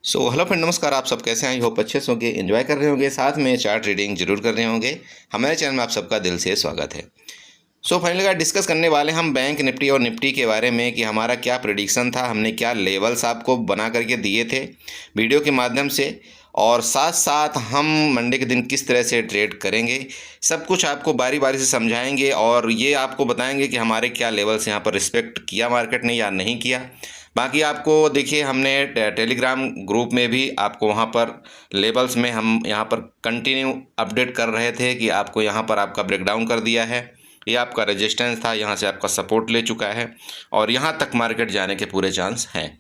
Hello friend, नमस्कार। आप सब कैसे हैं? आई होप अच्छे से होंगे, एंजॉय कर रहे होंगे, साथ में चार्ट रीडिंग जरूर कर रहे होंगे। हमारे चैनल में आप सबका दिल से स्वागत है। फाइनली का डिस्कस करने वाले हम बैंक निफ्टी और निफ्टी के बारे में कि हमारा क्या प्रेडिक्शन था, हमने क्या लेवल्स आपको बना करके दिए थे वीडियो के माध्यम से, और साथ साथ हम मंडे के दिन किस तरह से ट्रेड करेंगे, सब कुछ आपको बारी बारी से समझाएंगे और ये आपको बताएंगे कि हमारे क्या लेवल्स यहाँ पर रिस्पेक्ट किया मार्केट ने या नहीं किया। बाकी आपको देखिए, हमने टेलीग्राम ग्रुप में भी आपको वहाँ पर लेवल्स में हम यहाँ पर कंटिन्यू अपडेट कर रहे थे कि आपको यहाँ पर आपका ब्रेकडाउन कर दिया है, ये आपका रेजिस्टेंस था, यहाँ से आपका सपोर्ट ले चुका है और यहाँ तक मार्केट जाने के पूरे चांस हैं।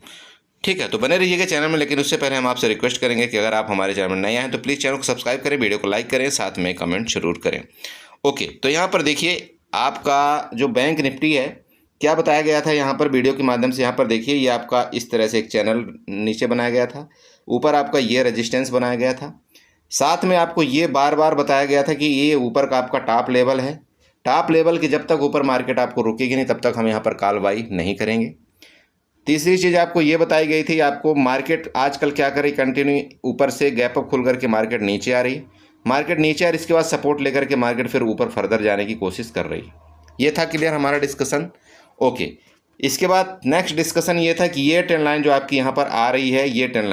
ठीक है, तो बने रहिएगा चैनल में। लेकिन उससे पहले हम आपसे रिक्वेस्ट करेंगे कि अगर आप हमारे चैनल में नए आए तो प्लीज़ चैनल को सब्सक्राइब करें, वीडियो को लाइक करें, साथ में कमेंट जरूर करें। ओके, तो यहाँ पर देखिए, आपका जो बैंक निफ्टी है क्या बताया गया था यहाँ पर वीडियो के माध्यम से। यहाँ पर देखिए, ये आपका इस तरह से एक चैनल नीचे बनाया गया था, ऊपर आपका ये रेजिस्टेंस बनाया गया था, साथ में आपको ये बार बार बताया गया था कि ये ऊपर का आपका टॉप लेवल है। टॉप लेवल के जब तक ऊपर मार्केट आपको रुकेगी नहीं तब तक हम यहाँ पर कॉल बाई नहीं करेंगे। तीसरी चीज़ आपको ये बताई गई थी, आपको मार्केट आजकल क्या कर रही, कंटिन्यू ऊपर से गैप अप खुल करके मार्केट नीचे आ रही, मार्केट नीचे आ रही, इसके बाद सपोर्ट लेकर के मार्केट फिर ऊपर फर्दर जाने की कोशिश कर रही। ये था क्लियर हमारा डिस्कशन। ओके, इसके बाद नेक्स्ट डिस्कशन ये था कि ये ट्रेंड लाइन जो आपकी यहाँ पर आ रही है, ये ट्रेंड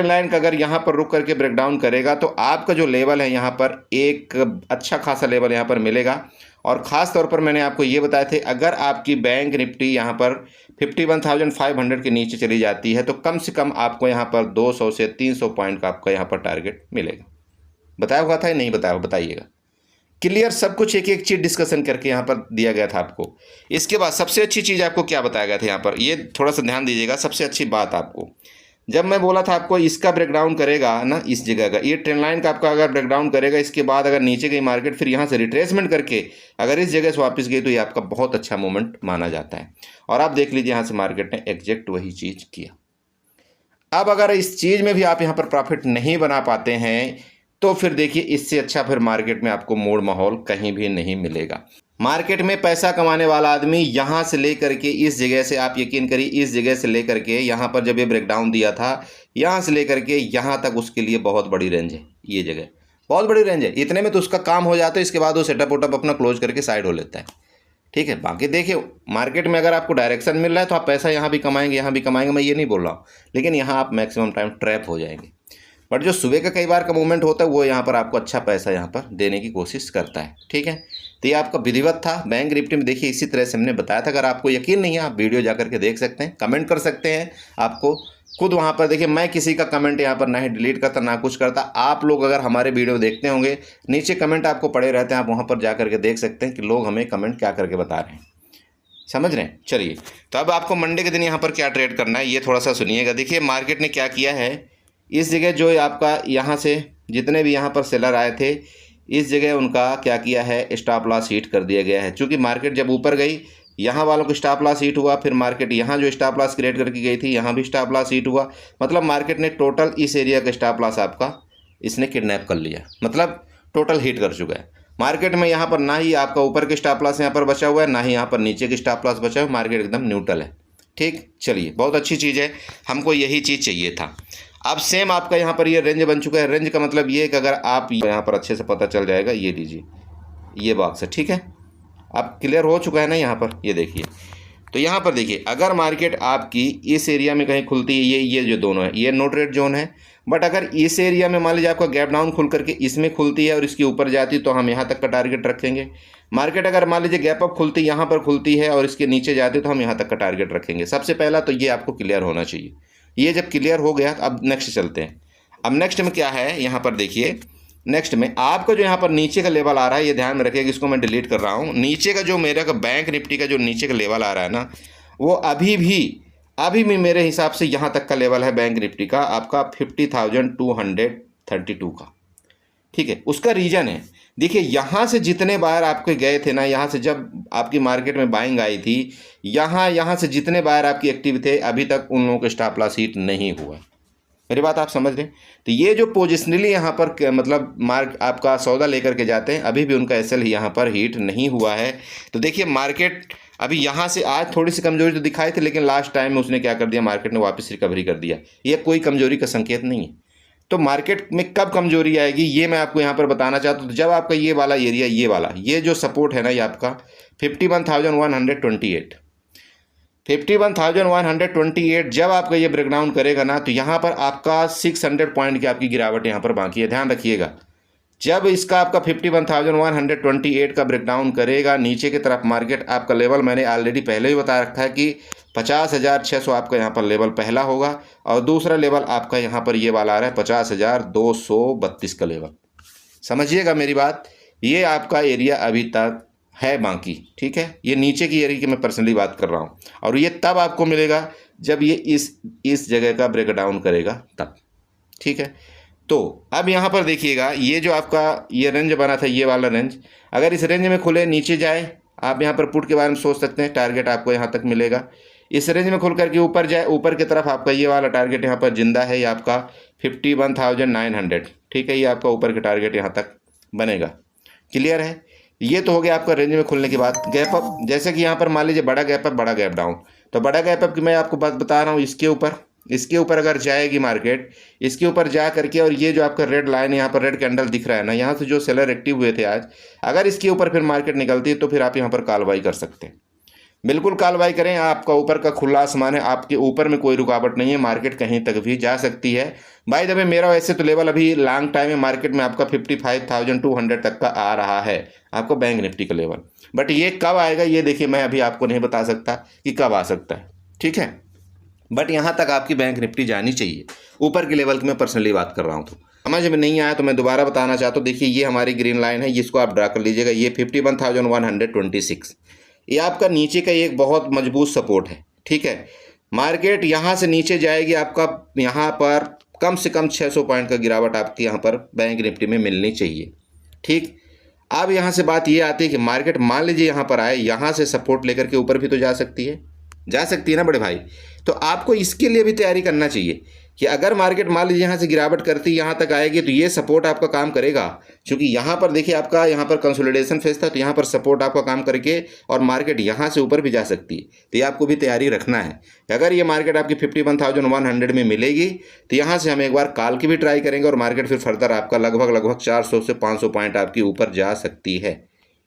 लाइन का अगर यहाँ पर रुक करके ब्रेकडाउन करेगा तो आपका जो लेवल है यहाँ पर एक अच्छा खासा लेवल यहाँ पर मिलेगा। और ख़ास तौर पर मैंने आपको ये बताए थे, अगर आपकी बैंक निफ्टी यहाँ पर 51,500 के नीचे चली जाती है तो कम से कम आपको यहाँ पर 200 से 300 पॉइंट का आपका यहाँ पर टारगेट मिलेगा। बताया हुआ था या नहीं बताया, बताइएगा। क्लियर, सब कुछ एक एक चीज़ डिस्कशन करके यहाँ पर दिया गया था आपको। इसके बाद सबसे अच्छी चीज़ आपको क्या बताया गया था यहाँ पर, ये थोड़ा सा ध्यान दीजिएगा। सबसे अच्छी बात आपको, जब मैं बोला था आपको इसका ब्रेकडाउन करेगा ना, इस जगह का ये ट्रेंड लाइन का आपका अगर ब्रेकडाउन करेगा, इसके बाद अगर नीचे गई मार्केट फिर यहाँ से रिट्रेसमेंट करके अगर इस जगह से वापस गई तो ये आपका बहुत अच्छा मूवमेंट माना जाता है। और आप देख लीजिए, यहाँ से मार्केट ने एग्जैक्ट वही चीज़ किया। अब अगर इस चीज़ में भी आप यहाँ पर प्रॉफिट नहीं बना पाते हैं तो फिर देखिए, इससे अच्छा फिर मार्केट में आपको मूड माहौल कहीं भी नहीं मिलेगा। मार्केट में पैसा कमाने वाला आदमी यहाँ से लेकर के इस जगह से, आप यकीन करिए, इस जगह से लेकर के यहाँ पर जब ये ब्रेकडाउन दिया था, यहाँ से लेकर के यहाँ तक उसके लिए बहुत बड़ी रेंज है। ये जगह बहुत बड़ी रेंज है, इतने में तो उसका काम हो जाता है। इसके बाद वो सेटअप वोटअप अपना क्लोज करके साइड हो लेता है। ठीक है, बाकी देखिए, मार्केट में अगर आपको डायरेक्शन मिल रहा है तो आप पैसा यहाँ भी कमाएंगे, यहाँ भी कमाएंगे, मैं ये नहीं बोल रहा हूँ, लेकिन यहाँ आप मैक्सिमम टाइम ट्रैप हो जाएंगे। बट जो सुबह का कई बार का मूवमेंट होता है वो यहाँ पर आपको अच्छा पैसा यहाँ पर देने की कोशिश करता है। ठीक है, तो ये आपका विधिवत था बैंक निफ्टी में। देखिए, इसी तरह से हमने बताया था। अगर आपको यकीन नहीं है, आप वीडियो जा करके देख सकते हैं, कमेंट कर सकते हैं, आपको खुद वहाँ पर देखिए, मैं किसी का कमेंट यहाँ पर ना ही डिलीट करता ना कुछ करता। आप लोग अगर हमारे वीडियो देखते होंगे, नीचे कमेंट आपको पड़े रहते हैं, आप वहाँ पर जा करके देख सकते हैं कि लोग हमें कमेंट क्या करके बता रहे हैं। समझ रहे हैं? चलिए, तो अब आपको मंडे के दिन यहाँ पर क्या ट्रेड करना है ये थोड़ा सा सुनिएगा। देखिए, मार्केट ने क्या किया है, इस जगह जो आपका यहाँ से जितने भी यहाँ पर सेलर आए थे, इस जगह उनका क्या किया है, स्टॉप लॉस हिट कर दिया गया है। क्योंकि मार्केट जब ऊपर गई, यहाँ वालों को स्टॉप लॉस हिट हुआ, फिर मार्केट यहाँ जो स्टॉप लॉस क्रिएट करके गई थी यहाँ भी स्टॉप लॉस हिट हुआ। मतलब मार्केट ने टोटल इस एरिया का स्टॉप लॉस आपका इसने किडनैप कर लिया, मतलब टोटल हिट कर चुका है। मार्केट में यहाँ पर ना ही आपका ऊपर के स्टॉप लॉस यहाँ पर बचा हुआ है, ना ही यहाँ पर नीचे के स्टॉप लॉस बचा हुआ है। मार्केट एकदम न्यूट्रल है। ठीक, चलिए, बहुत अच्छी चीज़ है, हमको यही चीज़ चाहिए था। अब सेम आपका यहाँ पर ये रेंज बन चुका है। रेंज का मतलब ये है कि अगर आप यहाँ पर अच्छे से पता चल जाएगा, ये लीजिए, ये बॉक्स है। ठीक है, अब क्लियर हो चुका है ना यहाँ पर, ये देखिए। तो यहाँ पर देखिए, अगर मार्केट आपकी इस एरिया में कहीं खुलती है, ये जो दोनों है, ये नो ट्रेड जोन है। बट अगर इस एरिया में मान लीजिए आपका गैप डाउन खुल करके इसमें खुलती है और इसके ऊपर जाती, तो हम यहाँ तक का टारगेट रखेंगे। मार्केट अगर मान लीजिए गैप अप खुलती, यहाँ पर खुलती है और इसके नीचे जाती, तो हम यहाँ तक का टारगेट रखेंगे। सबसे पहला तो ये आपको क्लियर होना चाहिए। ये जब क्लियर हो गया, अब नेक्स्ट चलते हैं। अब नेक्स्ट में क्या है, यहाँ पर देखिए, नेक्स्ट में आपका जो यहाँ पर नीचे का लेवल आ रहा है, ये ध्यान में रखिएगा, इसको मैं डिलीट कर रहा हूँ। नीचे का जो मेरा का बैंक निफ्टी का जो नीचे का लेवल आ रहा है ना, वो अभी भी मेरे हिसाब से यहाँ तक का लेवल है बैंक निफ्टी का, आपका 50,232 का। ठीक है, उसका रीज़न है, देखिए, यहाँ से जितने बार आपके गए थे ना, यहाँ से जब आपकी मार्केट में बाइंग आई थी, यहाँ से जितने बार आपकी एक्टिव थे, अभी तक उन लोगों के स्टॉप लॉस हिट नहीं हुआ। मेरी बात आप समझ रहे हैं? तो ये जो पोजिशनली यहाँ पर मतलब मार्क आपका सौदा लेकर के जाते हैं, अभी भी उनका एसएल यहाँ पर हिट नहीं हुआ है। तो देखिए, मार्केट अभी यहाँ से आज थोड़ी सी कमजोरी तो दिखाई थी, लेकिन लास्ट टाइम में उसने क्या कर दिया, मार्केट ने वापस रिकवरी कर दिया। ये कोई कमजोरी का संकेत नहीं है। तो मार्केट में कब कमजोरी आएगी ये मैं आपको यहाँ पर बताना चाहता हूँ। तो जब आपका ये वाला एरिया, ये वाला, ये जो सपोर्ट है ना, ये आपका 51,128, 51,128 जब आपका ये ब्रेकडाउन करेगा ना, तो यहाँ पर आपका 600 पॉइंट की आपकी गिरावट यहाँ पर बाकी है। ध्यान रखिएगा, जब इसका आपका 51,128 का ब्रेकडाउन करेगा नीचे की तरफ मार्केट, आपका लेवल मैंने ऑलरेडी पहले ही बता रखा है कि 50,600 आपका यहाँ पर लेवल पहला होगा, और दूसरा लेवल आपका यहाँ पर ये वाला आ रहा है 50,232 का लेवल। समझिएगा मेरी बात, ये आपका एरिया अभी तक है बाकी, ठीक है। ये नीचे की एरिया की मैं पर्सनली बात कर रहा हूँ, और ये तब आपको मिलेगा जब ये इस जगह का ब्रेकडाउन करेगा तब, ठीक है। तो अब यहाँ पर देखिएगा, ये जो आपका ये रेंज बना था, ये वाला रेंज, अगर इस रेंज में खुले नीचे जाए, आप यहाँ पर पुट के बारे में सोच सकते हैं, टारगेट आपको यहाँ तक मिलेगा। इस रेंज में खुल करके ऊपर जाए, ऊपर की तरफ आपका ये वाला टारगेट यहाँ पर जिंदा है, ये आपका 51,900, ठीक है। ये आपका ऊपर के टारगेट यहाँ तक बनेगा। क्लियर है? ये तो हो गया आपका रेंज में खुलने की बात। गैप अप, जैसे कि यहाँ पर मान लीजिए बड़ा गैप अप, बड़ा गैप डाउन, तो बड़ा गैप अप की मैं आपको बात बता रहा हूँ, इसके ऊपर अगर जाएगी मार्केट, इसके ऊपर जा करके, और ये जो आपका रेड लाइन है यहाँ पर, रेड कैंडल दिख रहा है ना, यहाँ से जो सेलर एक्टिव हुए थे आज, अगर इसके ऊपर फिर मार्केट निकलती है तो फिर आप यहाँ पर कॉल बाई कर सकते हैं। बिल्कुल कॉल बाई करें, आपका ऊपर का खुला आसमान है, आपके ऊपर में कोई रुकावट नहीं है, मार्केट कहीं तक भी जा सकती है। बाय द वे मेरा वैसे तो लेवल अभी लॉन्ग टाइम में मार्केट में आपका 55,200 तक का आ रहा है, आपको बैंक निफ्टी का लेवल। बट ये कब आएगा ये देखिए, मैं अभी आपको नहीं बता सकता कि कब आ सकता है, ठीक है। बट यहाँ तक आपकी बैंक निफ्टी जानी चाहिए, ऊपर के लेवल की मैं पर्सनली बात कर रहा हूँ। तो समझ में नहीं आया तो मैं दोबारा बताना चाहता हूँ। देखिए, ये हमारी ग्रीन लाइन है, जिसको आप ड्रा कर लीजिएगा, ये 51,126, ये आपका नीचे का एक बहुत मजबूत सपोर्ट है, ठीक है। मार्केट यहाँ से नीचे जाएगी, आपका यहाँ पर कम से कम 600 पॉइंट का गिरावट आपके यहाँ पर बैंक निफ्टी में मिलनी चाहिए, ठीक। अब यहाँ से बात ये आती है कि मार्केट मान लीजिए यहाँ पर आए, यहाँ से सपोर्ट लेकर के ऊपर भी तो जा सकती है ना बड़े भाई। तो आपको इसके लिए भी तैयारी करना चाहिए कि अगर मार्केट मान लीजिए यहाँ से गिरावट करती यहाँ तक आएगी, तो ये सपोर्ट आपका काम करेगा, क्योंकि यहाँ पर देखिए आपका यहाँ पर कंसोलिडेशन फेज था, तो यहाँ पर सपोर्ट आपका काम करके और मार्केट यहाँ से ऊपर भी जा सकती है। तो ये आपको भी तैयारी रखना है। अगर ये मार्केट आपकी 51,100 में मिलेगी, तो यहाँ से हम एक बार कॉल की भी ट्राई करेंगे, और मार्केट फिर फर्दर आपका लगभग 400 से 500 पॉइंट आपकी ऊपर जा सकती है,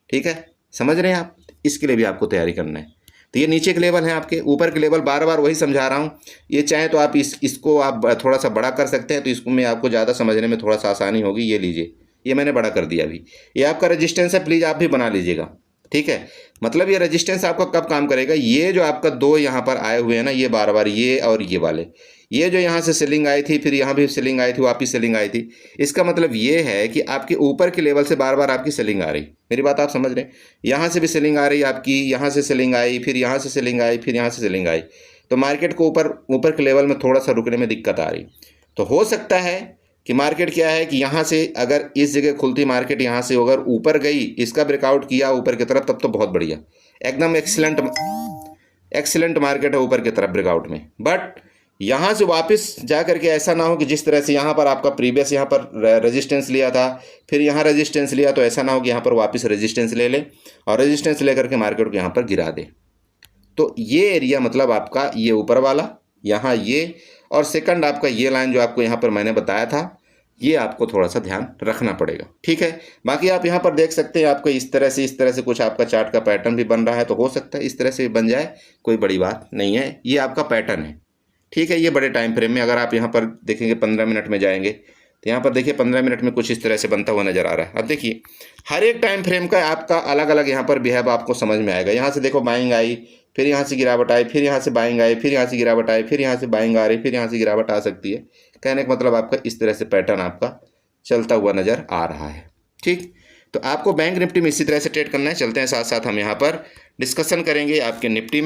ठीक है। समझ रहे हैं आप? इसके लिए भी आपको तैयारी करना है। तो ये नीचे के लेवल हैं आपके, ऊपर के लेवल बार बार वही समझा रहा हूँ। ये चाहे तो आप इसको आप थोड़ा सा बड़ा कर सकते हैं, तो इसको में आपको ज़्यादा समझने में थोड़ा सा आसानी होगी। ये लीजिए, ये मैंने बड़ा कर दिया अभी। ये आपका रेजिस्टेंस है, प्लीज़ आप भी बना लीजिएगा, ठीक है। मतलब ये रेजिस्टेंस आपका कब काम करेगा, ये जो आपका दो यहाँ पर आए हुए हैं ना, ये बार बार ये और ये वाले, ये जो यहाँ से सेलिंग आई थी, फिर यहाँ भी सेलिंग आई थी, वापस सेलिंग आई थी, इसका मतलब ये है कि आपके ऊपर के लेवल से बार बार आपकी सेलिंग आ रही। मेरी बात आप समझ रहे हैं? यहाँ से भी सेलिंग आ रही आपकी, यहाँ से सेलिंग आई, फिर यहाँ से सेलिंग आई, फिर यहाँ से सेलिंग आई, तो मार्केट को ऊपर के लेवल में थोड़ा सा रुकने में दिक्कत आ रही। तो हो सकता है कि मार्केट क्या है कि यहाँ से अगर इस जगह खुलती मार्केट, यहाँ से अगर ऊपर गई, इसका ब्रेकआउट किया ऊपर की तरफ, तब तो बहुत बढ़िया, एकदम एक्सीलेंट मार्केट है ऊपर की तरफ ब्रेकआउट में। बट यहाँ से वापस जा करके ऐसा ना हो कि जिस तरह से यहाँ पर आपका प्रीवियस यहाँ पर रेजिस्टेंस लिया था, फिर यहाँ रेजिस्टेंस लिया, तो ऐसा ना हो कि यहाँ पर वापस रेजिस्टेंस ले ले और रेजिस्टेंस लेकर के मार्केट को यहाँ पर गिरा दे। तो ये एरिया मतलब आपका ये ऊपर वाला यहाँ ये, और सेकंड आपका ये लाइन जो आपको यहाँ पर मैंने बताया था, ये आपको थोड़ा सा ध्यान रखना पड़ेगा, ठीक है। बाकी आप यहाँ पर देख सकते हैं, आपको इस तरह से कुछ आपका चार्ट का पैटर्न भी बन रहा है, तो हो सकता है इस तरह से बन जाए, कोई बड़ी बात नहीं है। ये आपका पैटर्न है, ठीक है। ये बड़े टाइम फ्रेम में अगर आप यहाँ पर देखेंगे 15 मिनट में जाएंगे, तो यहाँ पर देखिए 15 मिनट में कुछ इस तरह से बनता हुआ नज़र आ रहा है। अब देखिए हर एक टाइम फ्रेम का आपका अलग अलग यहाँ पर बिहेव आपको समझ में आएगा। यहाँ से देखो बाइंग आई, फिर यहाँ से गिरावट आई, फिर यहाँ से बाइंग आई, फिर यहाँ से गिरावट आई, फिर यहाँ से बाइंग आ रही, फिर यहाँ से गिरावट आ सकती है। कहने का मतलब आपका इस तरह से पैटर्न आपका चलता हुआ नज़र आ रहा है, ठीक। तो आपको बैंक निफ्टी में इसी तरह से ट्रेड करना है। चलते हैं साथ साथ हम यहाँ पर डिस्कशन करेंगे आपके निफ्टी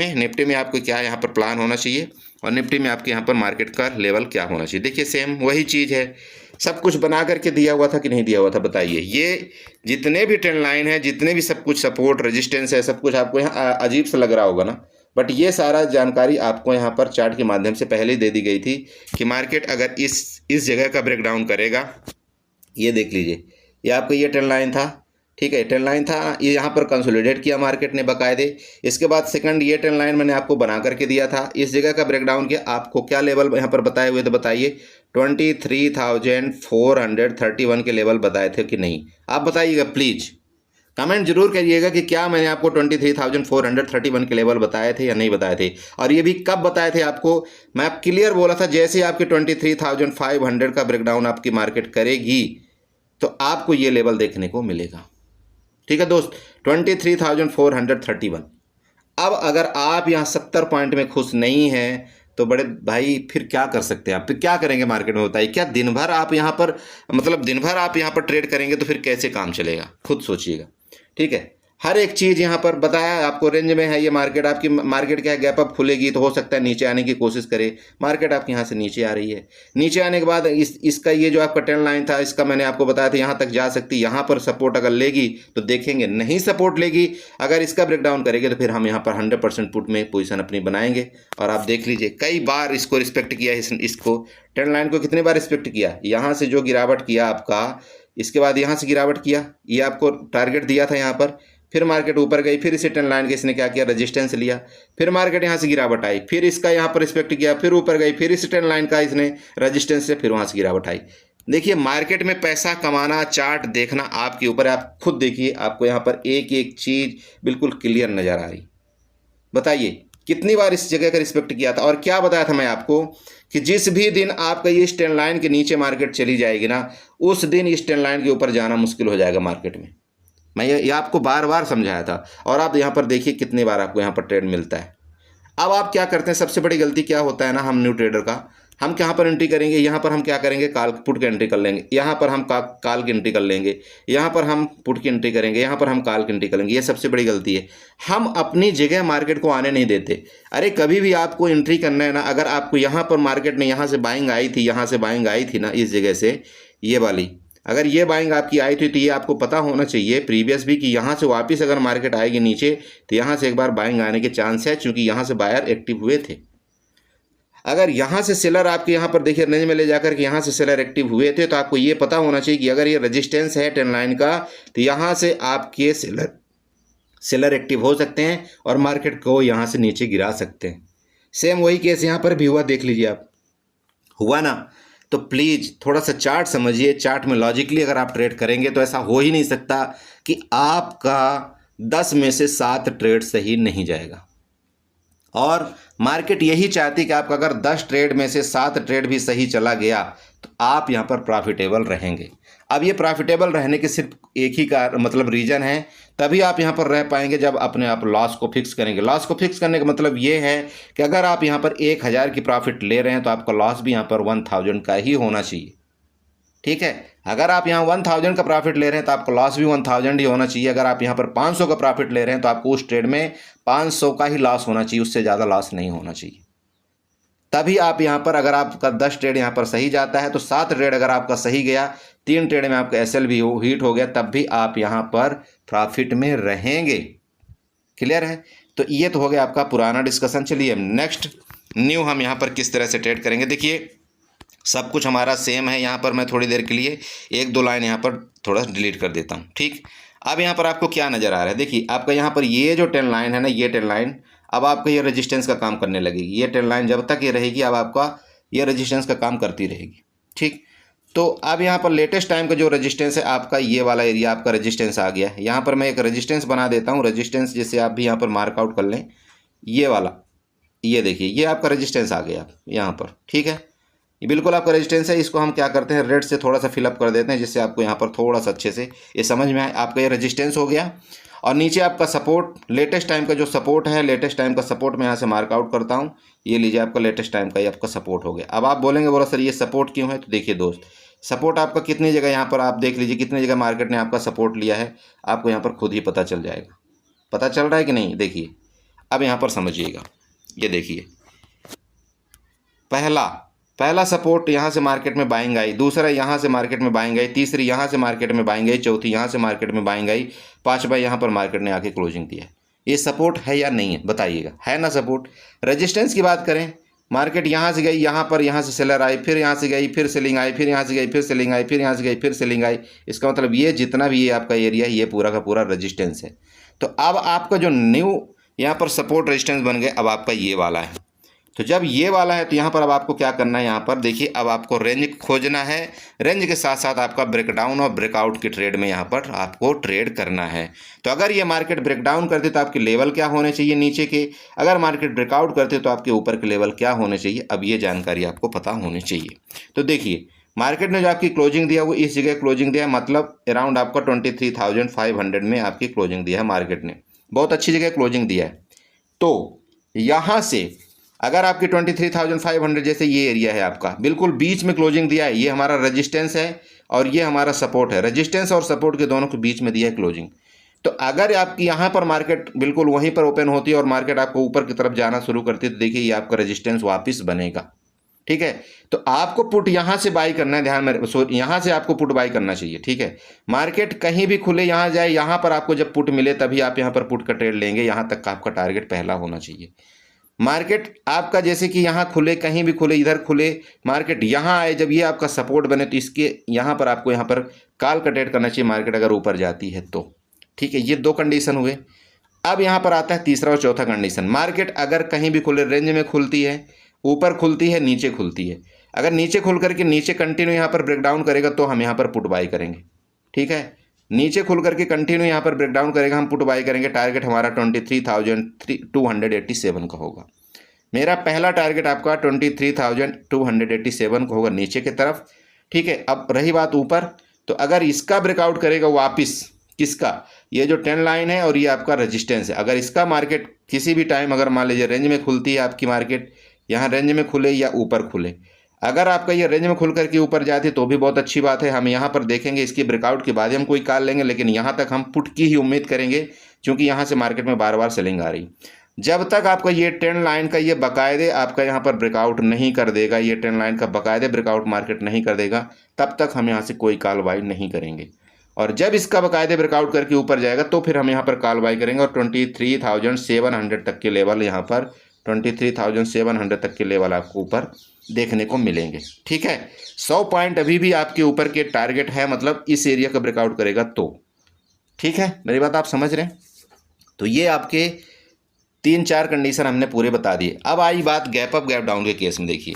में आपको क्या यहाँ पर प्लान होना चाहिए, और निफ्टी में आपके यहाँ पर मार्केट का लेवल क्या होना चाहिए। देखिए सेम वही चीज़ है, सब कुछ बना करके दिया हुआ था कि नहीं दिया हुआ था, बताइए। ये जितने भी ट्रेंड लाइन है, जितने भी सब कुछ सपोर्ट रेजिस्टेंस है, सब कुछ आपको यहाँ अजीब सा लग रहा होगा ना, बट ये सारा जानकारी आपको यहाँ पर चार्ट के माध्यम से पहले ही दे दी गई थी कि मार्केट अगर इस जगह का ब्रेकडाउन करेगा, ये देख लीजिए, ये आपका ये ट्रेंड लाइन था, ठीक है, ट्रेंड लाइन था ये, यहाँ पर कंसोलिडेट किया मार्केट ने बाकायदे। इसके बाद सेकंड ये ट्रेंड लाइन मैंने आपको बना करके दिया था, इस जगह का ब्रेकडाउन किया, आपको क्या लेवल यहाँ पर बताए हुए तो बताइए 23,431 के लेवल बताए थे कि नहीं, आप बताइएगा प्लीज़, कमेंट जरूर करिएगा कि क्या मैंने आपको 23,431 के लेवल बताए थे या नहीं बताए थे, और ये भी कब बताए थे आपको। मैं आप क्लियर बोला था जैसे ही आपके 23,500 का ब्रेकडाउन आपकी मार्केट करेगी तो आपको ये लेवल देखने को मिलेगा। ठीक है दोस्त, 23,431। अब अगर आप यहाँ 70 पॉइंट में खुश नहीं हैं तो बड़े भाई फिर क्या कर सकते हैं आप, फिर क्या करेंगे मार्केट में बताइए। क्या दिन भर आप यहाँ पर दिन भर आप यहाँ पर ट्रेड करेंगे तो फिर कैसे काम चलेगा, खुद सोचिएगा। ठीक है, हर एक चीज़ यहाँ पर बताया आपको, रेंज में है ये मार्केट, आपकी मार्केट क्या गैप अप खुलेगी तो हो सकता है नीचे आने की कोशिश करे, मार्केट आपकी यहाँ से नीचे आ रही है, नीचे आने के बाद इसका ये जो आपका ट्रेंड लाइन था इसका मैंने आपको बताया था यहाँ तक जा सकती, यहाँ पर सपोर्ट अगर लेगी तो देखेंगे, नहीं सपोर्ट लेगी, अगर इसका ब्रेकडाउन करेगी तो फिर हम यहाँ पर 100% पुट में पोजीशन अपनी बनाएंगे। और आप देख लीजिए कई बार इसको रिस्पेक्ट किया, इसको ट्रेंड लाइन को कितनी बार रिस्पेक्ट किया, यहाँ से जो गिरावट किया आपका, इसके बाद यहाँ से गिरावट किया, ये आपको टारगेट दिया था यहाँ पर, फिर मार्केट ऊपर गई, फिर इसे ट्रेंड लाइन के इसने क्या किया, रेजिस्टेंस लिया, फिर मार्केट यहाँ से गिरावट आई, फिर इसका यहाँ पर रिस्पेक्ट किया, फिर ऊपर गई, फिर इस ट्रेंड लाइन का इसने रेजिस्टेंस से फिर वहाँ से गिरावट आई। देखिए मार्केट में पैसा कमाना, चार्ट देखना आपके ऊपर है, आप खुद देखिए, आपको यहाँ पर एक एक चीज़ बिल्कुल क्लियर नज़र आ रही। बताइए कितनी बार इस जगह का रिस्पेक्ट किया था, और क्या बताया था मैं आपको कि जिस भी दिन आपका ये ट्रेंड लाइन के नीचे मार्केट चली जाएगी ना, उस दिन इस ट्रेंड लाइन के ऊपर जाना मुश्किल हो जाएगा मार्केट में। मैं ये आपको बार बार समझाया था, और आप यहाँ पर देखिए कितनी बार आपको यहाँ पर ट्रेड मिलता है। अब आप क्या करते हैं, सबसे बड़ी गलती क्या होता है ना, हम न्यू ट्रेडर का, हम कहाँ पर एंट्री करेंगे, यहाँ पर हम क्या करेंगे, काल पुट की एंट्री कर लेंगे, यहाँ पर हम काल की एंट्री कर लेंगे, यहाँ पर हम पुट की एंट्री करेंगे, यहाँ पर हम काल की एंट्री करेंगे। ये सबसे बड़ी गलती है, हम अपनी जगह मार्केट को आने नहीं देते। अरे कभी भी आपको एंट्री करना है ना, अगर आपको यहाँ पर मार्केट में यहाँ से बाइंग आई थी, यहाँ से बाइंग आई थी ना, इस जगह से ये वाली, अगर ये बाइंग आपकी आई थी तो ये आपको पता होना चाहिए प्रीवियस भी कि यहाँ से वापस अगर मार्केट आएगी नीचे तो यहाँ से एक बार बाइंग आने के चांस है, क्योंकि यहाँ से बायर एक्टिव हुए थे। अगर यहाँ से सेलर आपके यहाँ पर देखिए रेंज में ले जाकर के यहाँ से सेलर एक्टिव हुए थे तो आपको ये पता होना चाहिए कि अगर ये रेजिस्टेंस है ट्रेंड लाइन का तो यहाँ से आपके सेलर एक्टिव हो सकते हैं और मार्केट को यहाँ से नीचे गिरा सकते हैं। सेम वही केस यहाँ पर भी हुआ, देख लीजिए आप, हुआ ना। तो प्लीज़ थोड़ा सा चार्ट समझिए, चार्ट में लॉजिकली अगर आप ट्रेड करेंगे तो ऐसा हो ही नहीं सकता कि आपका 10 में से 7 ट्रेड सही नहीं जाएगा। और मार्केट यही चाहती कि आपका अगर 10 ट्रेड में से 7 ट्रेड भी सही चला गया तो आप यहाँ पर प्रॉफिटेबल रहेंगे। अब ये प्रॉफिटेबल रहने के सिर्फ एक ही का रीज़न है, तभी आप यहाँ पर रह पाएंगे जब अपने आप लॉस को फिक्स करेंगे। लॉस को फिक्स करने का मतलब ये है कि अगर आप यहाँ पर 1000 की प्रॉफिट ले रहे हैं तो आपका लॉस भी यहाँ पर 1000 का ही होना चाहिए। ठीक है, अगर आप यहाँ 1000 का प्रॉफिट ले रहे हैं तो आपका लॉस भी 1000 ही होना चाहिए। अगर आप यहाँ पर 500 का प्रॉफिट ले रहे हैं तो आपको उस ट्रेड में 500 का ही लॉस होना चाहिए, उससे ज़्यादा लॉस नहीं होना चाहिए। तभी आप यहाँ पर, अगर आपका 10 ट्रेड यहाँ पर सही जाता है तो 7 ट्रेड अगर आपका सही गया, 3 ट्रेड में आपका एसएल भी हीट हो गया, तब भी आप यहाँ पर प्रॉफिट में रहेंगे। क्लियर है? तो ये तो हो गया आपका पुराना डिस्कशन। चलिए नेक्स्ट न्यू हम यहाँ पर किस तरह से ट्रेड करेंगे। देखिए सब कुछ हमारा सेम है। यहाँ पर मैं थोड़ी देर के लिए 1-2 लाइन यहाँ पर थोड़ा डिलीट कर देता हूँ। ठीक, अब यहाँ पर आपको क्या नज़र आ रहा है, देखिए आपका यहाँ पर ये जो ट्रेंड लाइन है ना, ये ट्रेंड लाइन अब आपका ये रेजिस्टेंस का काम करने लगेगी। ये ट्रेंड लाइन जब तक ये रहेगी अब आपका ये रेजिस्टेंस का काम करती रहेगी। ठीक, तो अब यहाँ पर लेटेस्ट टाइम का जो रेजिस्टेंस है आपका, ये वाला एरिया आपका रेजिस्टेंस आ गया है। यहाँ पर मैं एक रेजिस्टेंस बना देता हूँ, रेजिस्टेंस जैसे आप भी यहाँ पर मार्कआउट कर लें, ये वाला, ये देखिए ये आपका रेजिस्टेंस आ गया यहाँ पर। ठीक है, ये बिल्कुल आपका रेजिस्टेंस है। इसको हम क्या करते हैं, रेड से थोड़ा सा फिलअप कर देते हैं जिससे आपको यहाँ पर थोड़ा सा अच्छे से ये समझ में आए। आपका ये रेजिस्टेंस हो गया और नीचे आपका सपोर्ट, लेटेस्ट टाइम का जो सपोर्ट है, लेटेस्ट टाइम का सपोर्ट मैं यहाँ से मार्कआउट करता हूँ। ये लीजिए आपका लेटेस्ट टाइम का ये आपका सपोर्ट हो गया। अब आप बोलेंगे बोला सर ये सपोर्ट क्यों है, तो देखिए दोस्त, सपोर्ट आपका कितनी जगह यहाँ पर आप देख लीजिए, कितनी जगह मार्केट ने आपका सपोर्ट लिया है, आपको यहाँ पर खुद ही पता चल जाएगा। पता चल रहा है कि नहीं, देखिए अब यहाँ पर समझिएगा। ये देखिए पहला सपोर्ट यहाँ से मार्केट में बाइंग आई, दूसरा यहाँ से मार्केट में बाइंग आई, तीसरी यहाँ से मार्केट में बाइंग आई, चौथी यहाँ से मार्केट में बाइंग आई, पांचवा यहाँ पर मार्केट ने आके क्लोजिंग दिया। ये सपोर्ट है या नहीं है बताइएगा, है ना सपोर्ट। रेजिस्टेंस की बात करें मार्केट यहाँ से गई, यहाँ पर यहाँ से सेलर आई, फिर यहाँ से गई, फिर सेलिंग आई, फिर यहाँ से गई, फिर सेलिंग आई, फिर यहाँ से गई, फिर सेलिंग आई। इसका मतलब ये जितना भी ये आपका एरिया है ये पूरा का पूरा रेजिस्टेंस है। तो अब आपका जो न्यू यहाँ पर सपोर्ट रेजिस्टेंस बन गया, अब आपका ये वाला है। तो जब ये वाला है तो यहाँ पर अब आपको क्या करना है, यहाँ पर देखिए अब आपको रेंज खोजना है। रेंज के साथ साथ आपका ब्रेकडाउन और ब्रेकआउट की ट्रेड में यहाँ पर आपको ट्रेड करना है। तो अगर ये मार्केट ब्रेकडाउन करते तो आपके लेवल क्या होने चाहिए नीचे के, अगर मार्केट ब्रेकआउट करते तो आपके ऊपर के लेवल क्या होने चाहिए, अब ये जानकारी आपको पता होनी चाहिए। तो देखिए मार्केट ने जो आपकी क्लोजिंग दिया वो इस जगह क्लोजिंग दिया, मतलब अराउंड आपका 23,500 में आपकी क्लोजिंग दिया है मार्केट ने, बहुत अच्छी जगह क्लोजिंग दिया है। तो यहाँ से अगर आपकी 23,500 जैसे ये एरिया है आपका बिल्कुल बीच में क्लोजिंग दिया है, ये हमारा रेजिस्टेंस है और ये हमारा सपोर्ट है, रेजिस्टेंस और सपोर्ट के दोनों के बीच में दिया है क्लोजिंग। तो अगर आपकी यहाँ पर मार्केट बिल्कुल वहीं पर ओपन होती है और मार्केट आपको ऊपर की तरफ जाना शुरू करती है तो देखिए ये आपका रेजिस्टेंस वापस बनेगा। ठीक है, तो आपको पुट यहाँ से बाई करना है, ध्यान में यहाँ से आपको पुट बाई करना चाहिए। ठीक है, मार्केट कहीं भी खुले यहाँ जाए, यहाँ पर आपको जब पुट मिले तभी आप यहाँ पर पुट का ट्रेड लेंगे, यहाँ तक का आपका टारगेट पहला होना चाहिए। मार्केट आपका जैसे कि यहाँ खुले, कहीं भी खुले, इधर खुले, मार्केट यहाँ आए, जब ये आपका सपोर्ट बने तो इसके यहाँ पर आपको यहाँ पर कॉल का ट्रेड करना चाहिए मार्केट अगर ऊपर जाती है तो। ठीक है, ये दो कंडीशन हुए। अब यहाँ पर आता है तीसरा और चौथा कंडीशन, मार्केट अगर कहीं भी खुले, रेंज में खुलती है, ऊपर खुलती है, नीचे खुलती है, अगर नीचे खुल करके नीचे कंटिन्यू यहाँ पर ब्रेकडाउन करेगा तो हम यहाँ पर पुट बाई करेंगे। ठीक है, नीचे खुल करके कंटिन्यू यहाँ पर ब्रेकडाउन करेगा, हम पुट बाई करेंगे। टारगेट हमारा 23,287 का होगा। मेरा पहला टारगेट आपका 23,287 का होगा नीचे की तरफ। ठीक है, अब रही बात ऊपर, तो अगर इसका ब्रेकआउट करेगा वापस, किसका, ये जो 10 लाइन है और ये आपका रेजिस्टेंस है, अगर इसका मार्केट किसी भी टाइम अगर मान लीजिए रेंज में खुलती है आपकी मार्केट, यहाँ रेंज में खुले या ऊपर खुले, अगर आपका ये रेंज में खुल करके ऊपर जाती है तो भी बहुत अच्छी बात है, हम यहाँ पर देखेंगे, इसकी ब्रेकआउट के बाद ही हम कोई कॉल लेंगे, लेकिन यहाँ तक हम पुट की ही उम्मीद करेंगे क्योंकि यहाँ से मार्केट में बार बार सेलिंग आ रही। जब तक आपका ये 10 लाइन का ये बाकायदे आपका यहाँ पर ब्रेकआउट नहीं कर देगा, ये 10 लाइन का बाकायदे ब्रेकआउट मार्केट नहीं कर देगा, तब तक हम यहाँ से कोई कॉल बाई नहीं करेंगे। और जब इसका बाकायदे ब्रेकआउट करके ऊपर जाएगा तो फिर हम यहाँ पर कॉल बाई करेंगे और 23,700 तक के लेवल, यहाँ पर 23,700 तक के लेवल आपको ऊपर देखने को मिलेंगे। ठीक है, 100 पॉइंट अभी भी आपके ऊपर के टारगेट है, मतलब इस एरिया का ब्रेकआउट करेगा तो। ठीक है, मेरी बात आप समझ रहे हैं। तो ये आपके 3-4 कंडीशन हमने पूरे बता दिए। अब आई बात गैप अप गैप डाउन के केस में। देखिए,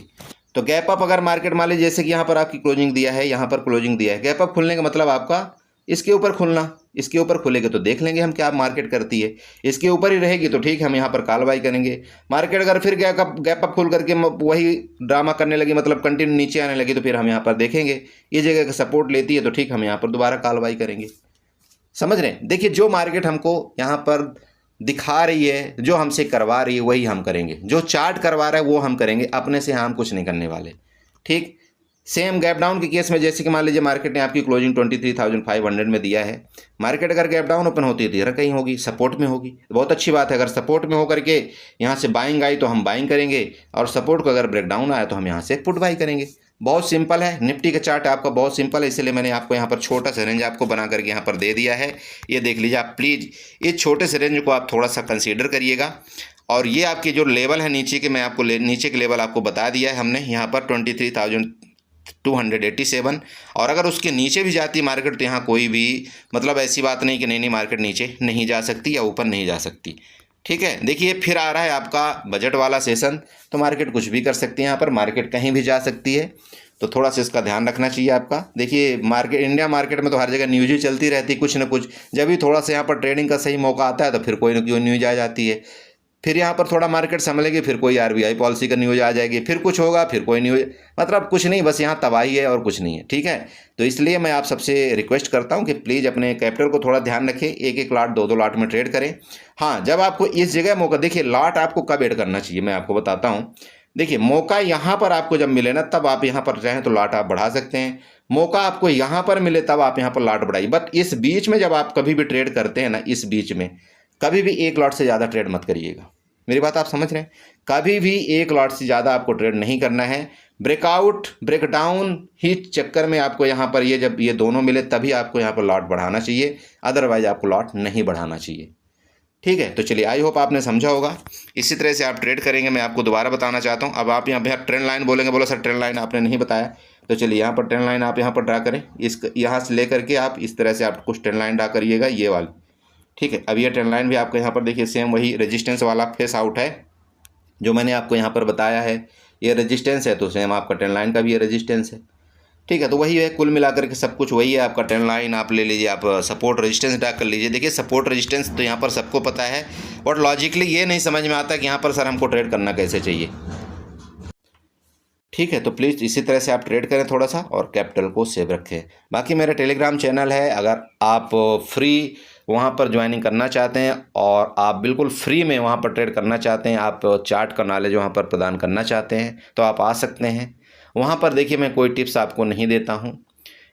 तो गैप अप अगर मार्केट मान लीजिए जैसे कि यहाँ पर आपकी क्लोजिंग दिया है, यहाँ पर क्लोजिंग दिया है, गैप अप खुलने का मतलब आपका इसके ऊपर खुलना, इसके ऊपर खुलेगा तो देख लेंगे हम क्या मार्केट करती है। इसके ऊपर ही रहेगी तो ठीक है, हम यहाँ पर कॉल बाई करेंगे। मार्केट अगर फिर गैप अप खुल करके वही ड्रामा करने लगी, मतलब कंटिन्यू नीचे आने लगी, तो फिर हम यहाँ पर देखेंगे ये जगह का सपोर्ट लेती है तो ठीक, हम यहाँ पर दोबारा कॉल बाई करेंगे। समझ रहे हैं। देखिए, जो मार्केट हमको यहाँ पर दिखा रही है, जो हमसे करवा रही है वही हम करेंगे, जो चार्ट करवा रहा है वो हम करेंगे, अपने से हम कुछ नहीं करने वाले। ठीक, सेम गैप डाउन के केस में जैसे कि मान लीजिए मार्केट ने आपकी क्लोजिंग 23,500 में दिया है, मार्केट अगर गैप डाउन ओपन होती है तो इधर कहीं होगी, सपोर्ट में होगी, बहुत अच्छी बात है। अगर सपोर्ट में होकर के यहाँ से बाइंग आई तो हम बाइंग करेंगे, और सपोर्ट को अगर ब्रेक डाउन आया तो हम यहाँ से पुट बाई करेंगे। बहुत सिंपल है, निफ्टी का चार्ट आपका बहुत सिंपल है, इसलिए मैंने आपको यहाँ पर छोटा सा रेंज आपको बना करके यहाँ पर दे दिया है। ये देख लीजिए आप, प्लीज़ इस छोटे से रेंज को आप थोड़ा सा कंसीडर करिएगा। और ये आपके जो लेवल है नीचे के, मैं आपको नीचे के लेवल आपको बता दिया है हमने, यहाँ पर 23,287, और अगर उसके नीचे भी जाती मार्केट तो यहाँ कोई भी मतलब ऐसी बात नहीं कि नहीं मार्केट नीचे नहीं जा सकती या ऊपर नहीं जा सकती। ठीक है, देखिए फिर आ रहा है आपका बजट वाला सेशन, तो मार्केट कुछ भी कर सकती है, यहाँ पर मार्केट कहीं भी जा सकती है, तो थोड़ा सा इसका ध्यान रखना चाहिए आपका। देखिए मार्केट, इंडिया मार्केट में तो हर जगह न्यूज़ ही चलती रहती है कुछ ना कुछ, जब भी थोड़ा सा यहाँ पर ट्रेडिंग का सही मौका आता है तो फिर कोई ना कोई न्यूज़ आ जाती है, फिर यहाँ पर थोड़ा मार्केट संभलेगी, फिर कोई आरबीआई पॉलिसी का न्यूज़ आ जाएगी, फिर कुछ होगा, फिर कोई न्यूज़, मतलब कुछ नहीं, बस यहाँ तबाही है और कुछ नहीं है। ठीक है, तो इसलिए मैं आप सबसे रिक्वेस्ट करता हूँ कि प्लीज़ अपने कैपिटल को थोड़ा ध्यान रखें, एक एक लाट 2-2 लाट में ट्रेड करें। हाँ, जब आपको इस जगह मौका, देखिए लाट आपको कब ऐड करना चाहिए मैं आपको बताता हूँ। देखिए मौका यहाँ पर आपको जब मिले ना, तब आप यहाँ पर चाहें तो लाट आप बढ़ा सकते हैं, मौका आपको यहाँ पर मिले तब आप यहाँ पर लाट बढ़ाइए। बट इस बीच में जब आप कभी भी ट्रेड करते हैं ना, इस बीच में कभी भी एक लॉट से ज़्यादा ट्रेड मत करिएगा। मेरी बात आप समझ रहे हैं, कभी भी एक लॉट से ज़्यादा आपको ट्रेड नहीं करना है। ब्रेकआउट ब्रेकडाउन ही चक्कर में आपको यहाँ पर ये जब ये दोनों मिले तभी आपको यहाँ पर लॉट बढ़ाना चाहिए, अदरवाइज आपको लॉट नहीं बढ़ाना चाहिए। ठीक है, तो चलिए आई होप आपने समझा होगा। इसी तरह से आप ट्रेड करेंगे। मैं आपको दोबारा बताना चाहता हूँ। अब आप यहाँ पे ट्रेंड लाइन बोलेंगे, बोलो सर ट्रेंड लाइन आपने नहीं बताया, तो चलिए यहाँ पर ट्रेंड लाइन आप यहाँ पर ड्रा करें। इस यहाँ से लेकर के आप इस तरह से आप कुछ ट्रेंड लाइन ड्रा करिएगा, ये वाली। ठीक है, अब ये ट्रेंड लाइन भी आपको यहाँ पर देखिए सेम वही रेजिस्टेंस वाला फेस आउट है जो मैंने आपको यहाँ पर बताया है। ये रेजिस्टेंस है तो सेम आपका ट्रेंड लाइन का भी ये रेजिस्टेंस है। ठीक है, तो वही है, कुल मिलाकर के सब कुछ वही है। आपका ट्रेंड लाइन आप ले लीजिए, आप सपोर्ट रेजिस्टेंस ड्रा कर लीजिए। देखिए सपोर्ट रेजिस्टेंस तो यहाँ पर सबको पता है, बट लॉजिकली ये नहीं समझ में आता कि यहाँ पर सर हमको ट्रेड करना कैसे चाहिए। ठीक है, तो प्लीज़ इसी तरह से आप ट्रेड करें थोड़ा सा और कैपिटल को सेव रखें। बाकी मेरा टेलीग्राम चैनल है, अगर आप फ्री वहाँ पर ज्वाइनिंग करना चाहते हैं और आप बिल्कुल फ्री में वहाँ पर ट्रेड करना चाहते हैं, आप चार्ट का नॉलेज वहाँ पर प्रदान करना चाहते हैं, तो आप आ सकते हैं वहाँ पर। देखिए मैं कोई टिप्स आपको नहीं देता हूँ,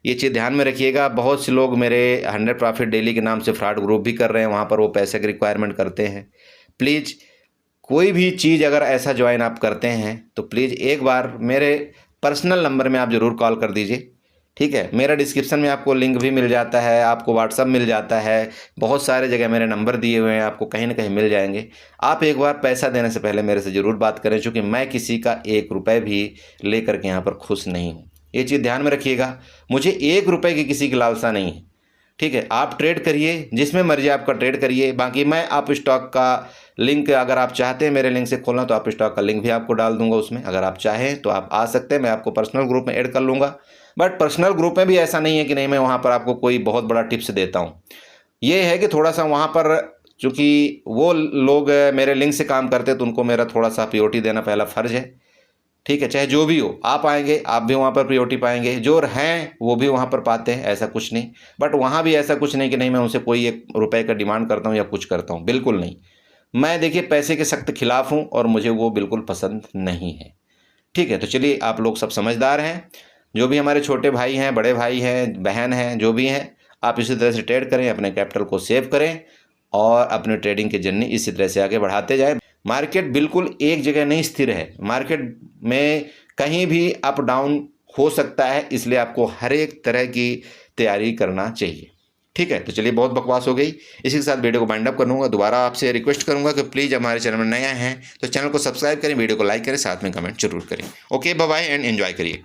ये चीज़ ध्यान में रखिएगा। बहुत से लोग मेरे 100 प्रॉफिट डेली के नाम से फ्रॉड ग्रुप भी कर रहे हैं, वहाँ पर वो पैसे की रिक्वायरमेंट करते हैं। प्लीज़ कोई भी चीज़ अगर ऐसा ज्वाइन आप करते हैं तो प्लीज़ एक बार मेरे पर्सनल नंबर में आप ज़रूर कॉल कर दीजिए। ठीक है, मेरा डिस्क्रिप्शन में आपको लिंक भी मिल जाता है, आपको व्हाट्सअप मिल जाता है, बहुत सारे जगह मेरे नंबर दिए हुए हैं, आपको कहीं ना कहीं मिल जाएंगे। आप एक बार पैसा देने से पहले मेरे से ज़रूर बात करें, क्योंकि मैं किसी का 1 रुपये भी लेकर के यहाँ पर खुश नहीं हूँ। ये चीज़ ध्यान में रखिएगा, मुझे 1 रुपये की किसी की लालसा नहीं है। ठीक है, आप ट्रेड करिए, जिसमें मर्जी आपका ट्रेड करिए। बाकी मैं आप स्टॉक का लिंक अगर आप चाहते हैं मेरे लिंक से खोलना तो आप स्टॉक का लिंक भी आपको डाल दूंगा उसमें, अगर आप चाहें तो आप आ सकते हैं। मैं आपको पर्सनल ग्रुप में ऐड कर लूँगा, बट पर्सनल ग्रुप में भी ऐसा नहीं है कि नहीं मैं वहाँ पर आपको कोई बहुत बड़ा टिप्स देता हूँ। ये है कि थोड़ा सा वहाँ पर चूँकि वो लोग मेरे लिंक से काम करते तो उनको मेरा थोड़ा सा प्रायोरिटी देना पहला फ़र्ज़ है। ठीक है, चाहे जो भी हो, आप आएंगे आप भी वहाँ पर प्रायोरिटी पाएंगे, जो हैं वो भी वहाँ पर पाते हैं, ऐसा कुछ नहीं। बट वहाँ भी ऐसा कुछ नहीं कि नहीं मैं उनसे कोई 1 रुपये का डिमांड करता हूँ या कुछ करता हूँ, बिल्कुल नहीं। मैं देखिए पैसे के सख्त खिलाफ हूँ और मुझे वो बिल्कुल पसंद नहीं है। ठीक है, तो चलिए आप लोग सब समझदार हैं, जो भी हमारे छोटे भाई हैं, बड़े भाई हैं, बहन हैं, जो भी हैं, आप इसी तरह से ट्रेड करें, अपने कैपिटल को सेव करें और अपने ट्रेडिंग की जर्नी इसी तरह से आगे बढ़ाते जाएं। मार्केट बिल्कुल एक जगह नहीं स्थिर है, मार्केट में कहीं भी अप डाउन हो सकता है, इसलिए आपको हर एक तरह की तैयारी करना चाहिए। ठीक है, तो चलिए बहुत बकवास हो गई, इसी के साथ वीडियो को बाइंड अप करूँगा। दोबारा आपसे रिक्वेस्ट करूँगा कि प्लीज़ हमारे चैनल में नया हैं तो चैनल को सब्सक्राइब करें, वीडियो को लाइक करें, साथ में कमेंट जरूर करें। Okay, bye bye and enjoy करिए।